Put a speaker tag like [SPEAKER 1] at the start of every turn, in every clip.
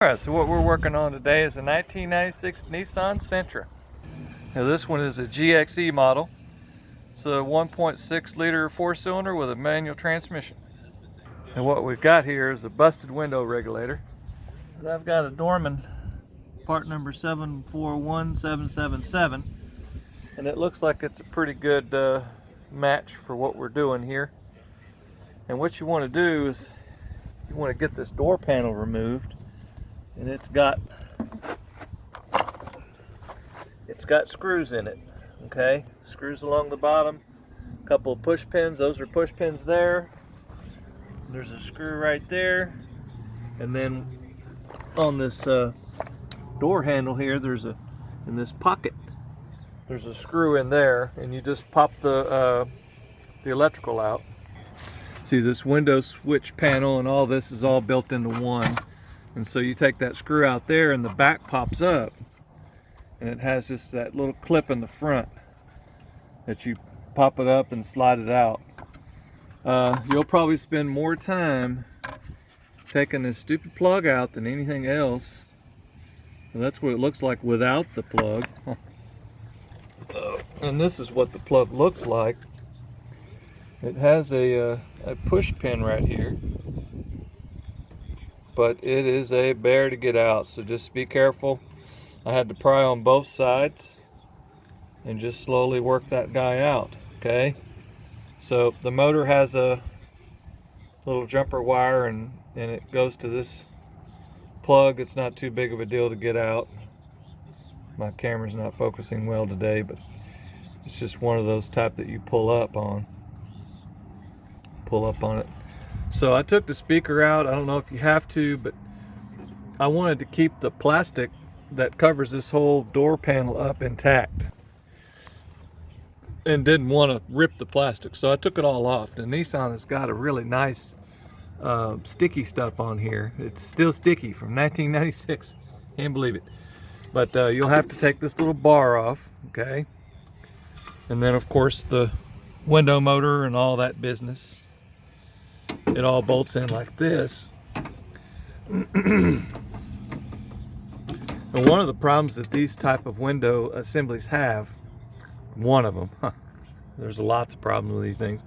[SPEAKER 1] Alright, so what we're working on today is a 1996 Nissan Sentra. Now this one is a GXE model. It's a 1.6 liter 4-cylinder with a manual transmission. And what we've got here is a busted window regulator. And I've got a Dorman part number 741777, and it looks like it's a pretty good match for what we're doing here. And what you want to do is you want to get this door panel removed. And it's got screws in it, okay? Screws along the bottom, a couple of push pins. Those are push pins there. There's a screw right there, and then on this door handle here, in this pocket, there's a screw in there, and you just pop the electrical out. See, this window switch panel and all this is all built into one. And so you take that screw out there and the back pops up, and it has just that little clip in the front that you pop it up and slide it out. You'll probably spend more time taking this stupid plug out than anything else. And that's what it looks like without the plug. And this is what the plug looks like. It has a push pin right here, but it is a bear to get out, so just be careful. I had to pry on both sides and just slowly work that guy out, okay? So the motor has a little jumper wire, and it goes to this plug. It's not too big of a deal to get out. My camera's not focusing well today, but it's just one of those type that you pull up on it. So I took the speaker out. I don't know if you have to, but I wanted to keep the plastic that covers this whole door panel up intact and didn't want to rip the plastic, so I took it all off. The Nissan has got a really nice sticky stuff on here. It's still sticky from 1996. Can't believe it. But you'll have to take this little bar off, okay? And then of course the window motor and all that business. It all bolts in like this. And one of the problems that these type of window assemblies have, one of them, there's lots of problems with these things,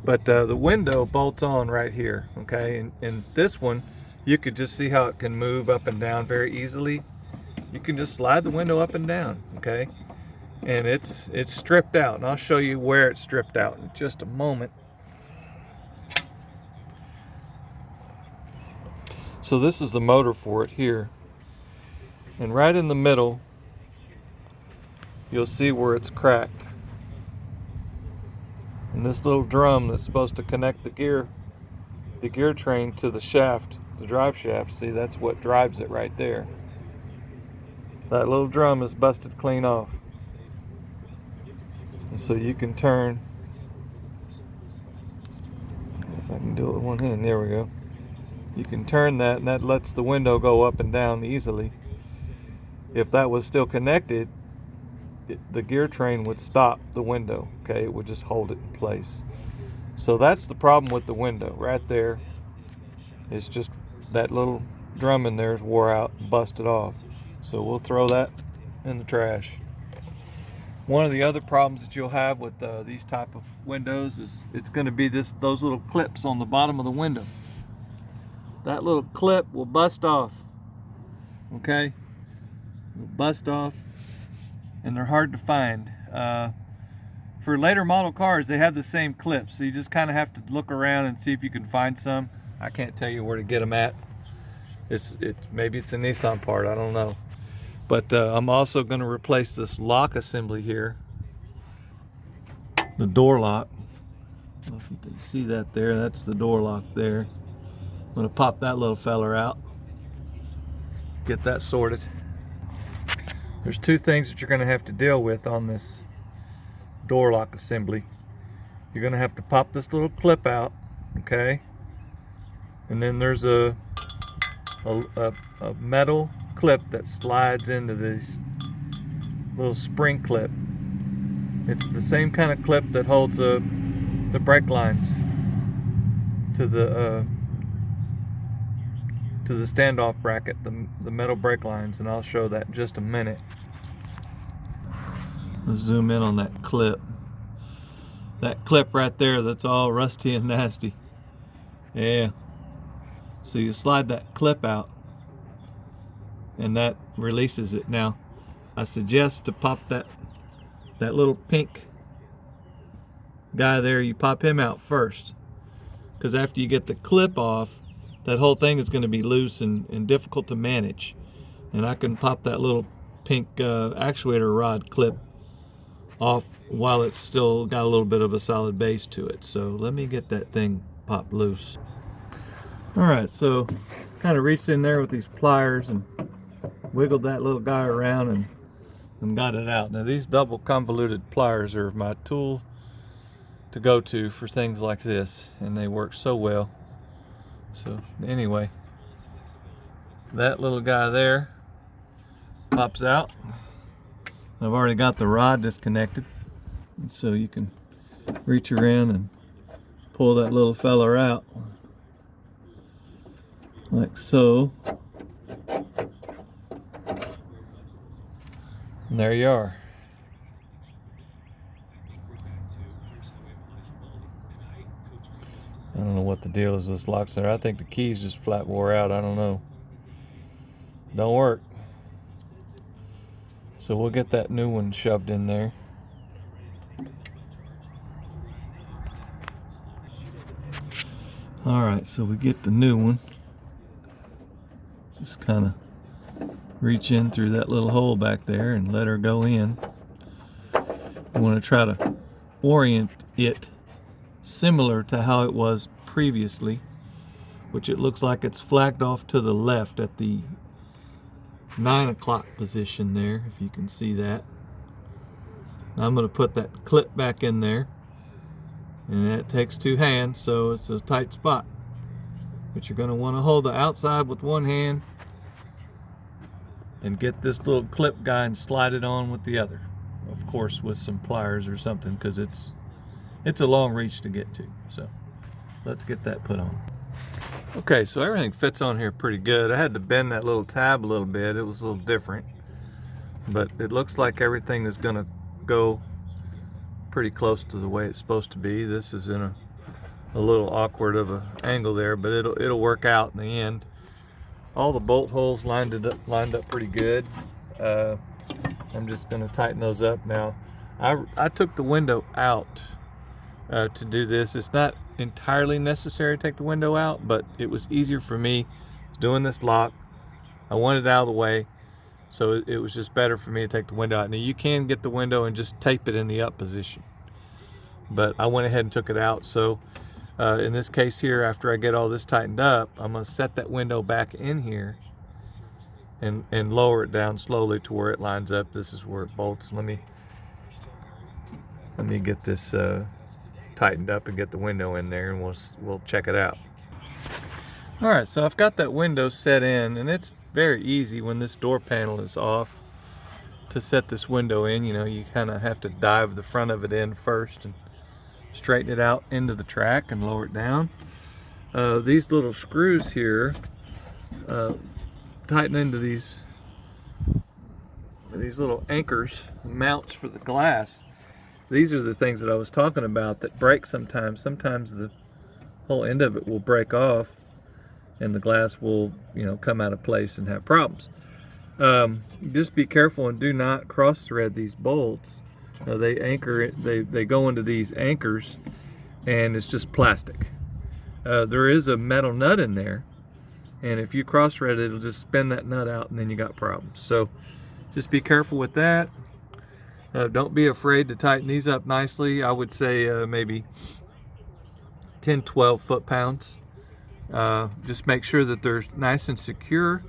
[SPEAKER 1] but the window bolts on right here, okay? And this one, you could just see how it can move up and down very easily. You can just slide the window up and down, okay? And it's stripped out, and I'll show you where it's stripped out in just a moment. So this is the motor for it here, and right in the middle you'll see where it's cracked, and this little drum that's supposed to connect the gear train to the shaft, the drive shaft, see, that's what drives it right there. That little drum is busted clean off, and so you can turn, if I can do it with one hand, there we go. You can turn that, and that lets the window go up and down easily. If that was still connected, the gear train would stop the window, okay? It would just hold it in place. So that's the problem with the window right there. It's just that little drum in there is wore out and busted off. So we'll throw that in the trash. One of the other problems that you'll have with these type of windows is it's going to be those little clips on the bottom of the window. That little clip will bust off, okay? Will bust off, and they're hard to find. For later model cars, they have the same clips, so you just kind of have to look around and see if you can find some. I can't tell you where to get them at. Maybe it's a Nissan part, I don't know. But I'm also going to replace this lock assembly here, the door lock. I don't know if you can see that there. That's the door lock there. I'm going to pop that little feller out, get that sorted. There's two things that you're going to have to deal with on this door lock assembly. You're going to have to pop this little clip out, okay? And then there's a metal clip that slides into this little spring clip. It's the same kind of clip that holds the brake lines to to the standoff bracket, the metal brake lines, and I'll show that in just a minute. Let's zoom in on that clip. That clip right there, that's all rusty and nasty. Yeah. So you slide that clip out and that releases it. Now, I suggest to pop that little pink guy there, you pop him out first. Because after you get the clip off, that whole thing is going to be loose and difficult to manage. And I can pop that little pink actuator rod clip off while it's still got a little bit of a solid base to it. So let me get that thing popped loose. Alright, so kind of reached in there with these pliers and wiggled that little guy around and got it out. Now these double convoluted pliers are my tool to go to for things like this, and they work so well. So anyway, that little guy there pops out. I've already got the rod disconnected, so you can reach around and pull that little fella out like so. And there you are. I don't know what the deal is with this lock center. I think the keys just flat wore out. I don't know. Don't work. So we'll get that new one shoved in there. Alright, so we get the new one. Just kind of reach in through that little hole back there and let her go in. You want to try to orient it similar to how it was previously, which it looks like it's flagged off to the left at the 9 o'clock position there, if you can see that. Now I'm going to put that clip back in there, and that takes 2 hands, so it's a tight spot. But you're going to want to hold the outside with one hand and get this little clip guy and slide it on with the other. Of course with some pliers or something, because it's a long reach to get to. So let's get that put on. Okay, so everything fits on here pretty good. I had to bend that little tab a little bit. It was a little different, but it looks like everything is going to go pretty close to the way it's supposed to be. This is in a little awkward of an angle there, but it'll work out in the end. All the bolt holes lined up pretty good. I'm just going to tighten those up now. I took the window out to do this. It's not entirely necessary to take the window out, but it was easier for me doing this lock. I wanted it out of the way, so it was just better for me to take the window out. Now you can get the window and just tape it in the up position, but I went ahead and took it out. So in this case here, after I get all this tightened up, I'm going to set that window back in here and lower it down slowly to where it lines up. This is where it bolts. Let me get this tightened up and get the window in there, and we'll check it out. Alright, so I've got that window set in, and it's very easy when this door panel is off to set this window in. You know, you kind of have to dive the front of it in first and straighten it out into the track and lower it down. These little screws here tighten into these little anchors, mounts for the glass. These are the things that I was talking about that break sometimes. Sometimes the whole end of it will break off and the glass will, you know, come out of place and have problems. Just be careful and do not cross thread these bolts. They anchor it, they go into these anchors, and it's just plastic. There is a metal nut in there, and if you cross thread it, it'll just spin that nut out, and then you got problems. So just be careful with that. Don't be afraid to tighten these up nicely. I would say maybe 10-12 foot-pounds. Just make sure that they're nice and secure,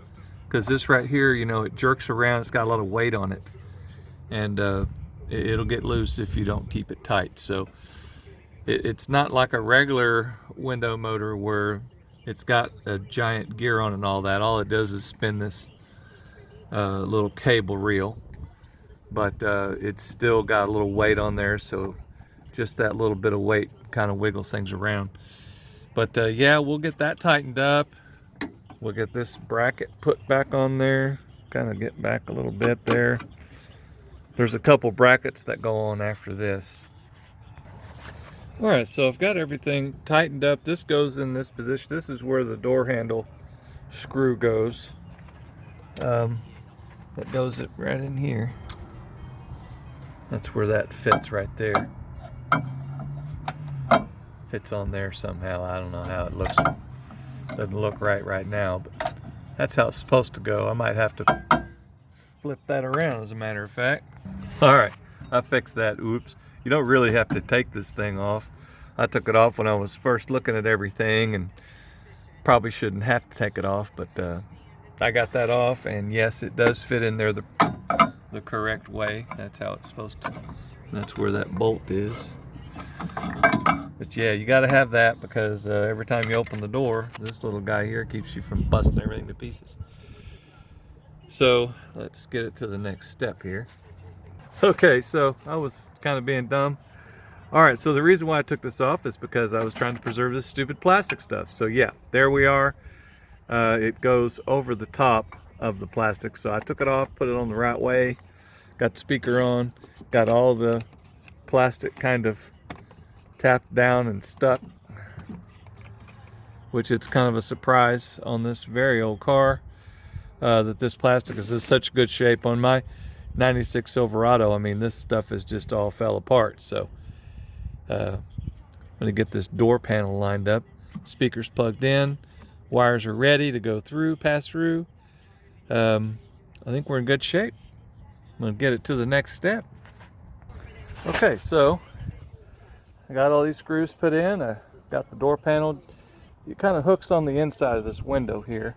[SPEAKER 1] because this right here, you know, it jerks around. It's got a lot of weight on it, and it'll get loose if you don't keep it tight. So it's not like a regular window motor where it's got a giant gear on it and all that. All it does is spin this little cable reel, but it's still got a little weight on there, so just that little bit of weight kind of wiggles things around. But yeah, we'll get that tightened up. We'll get this bracket put back on there, kind of get back a little bit there. There's a couple brackets that go on after this. All right, so I've got everything tightened up. This goes in this position. This is where the door handle screw goes. That goes right in here. That's where that fits right there. Fits on there somehow. I don't know how it looks. Doesn't look right now, but that's how it's supposed to go. I might have to flip that around, as a matter of fact. All right, I fixed that. Oops. You don't really have to take this thing off. I took it off when I was first looking at everything, and probably shouldn't have to take it off, but I got that off, and yes, it does fit in there the correct way. That's how it's supposed to. That's where that bolt is. But yeah, you got to have that, because every time you open the door, this little guy here keeps you from busting everything to pieces. So let's get it to the next step here. Okay, so I was kind of being dumb. All right, so the reason why I took this off is because I was trying to preserve this stupid plastic stuff. So yeah, there we are. It goes over the top of the plastic. So I took it off, put it on the right way, got the speaker on, got all the plastic kind of tapped down and stuck, which it's kind of a surprise on this very old car that this plastic is in such good shape. On my 96 Silverado, I mean, this stuff is just all fell apart. So I'm going to get this door panel lined up. Speakers plugged in, wires are ready to go through, pass through. I think we're in good shape. I'm going to get it to the next step. Okay, so I got all these screws put in. I got the door panel. It kind of hooks on the inside of this window here.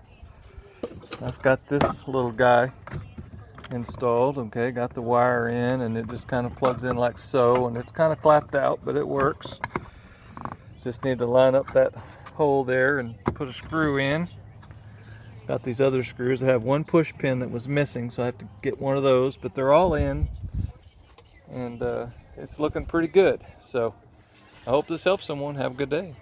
[SPEAKER 1] I've got this little guy installed. Okay, got the wire in, and it just kind of plugs in like so, and it's kind of clapped out, but it works. Just need to line up that hole there and put a screw in. Got these other screws. I have one push pin that was missing, so I have to get one of those, but they're all in, and it's looking pretty good. So I hope this helps someone. Have a good day.